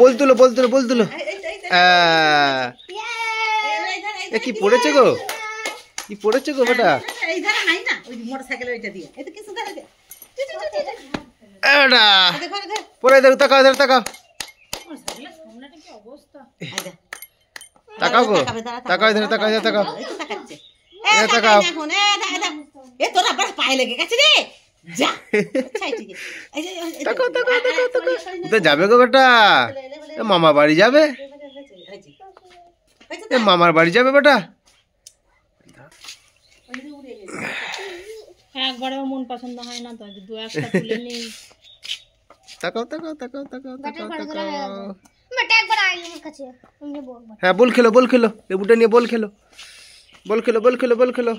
বল তুলো বল তুলো বল তুলো। কি পড়েছে গো, কি পড়েছে গো বেটা? পরে দেখো, তাকাও তাকাও তাকাও গো, তাকাও এখানে, তাকাও তাকাও তাকাও। যাবে গো বেটা, মামা বাড়ি যাবে, মামার বাড়ি যাবে বেটা। একবারে মন পছন্দ হয় না তো, দু একটা তুলে নেই। তাকাও তাকাও তাকাও তাকাও তাকাও তাকাও। বল হ্যাঁ বল খেলো, বল খেলো, লেবুটা নিয়ে বল খেলো, বল খেলো, বল খেলো, বল খেলো।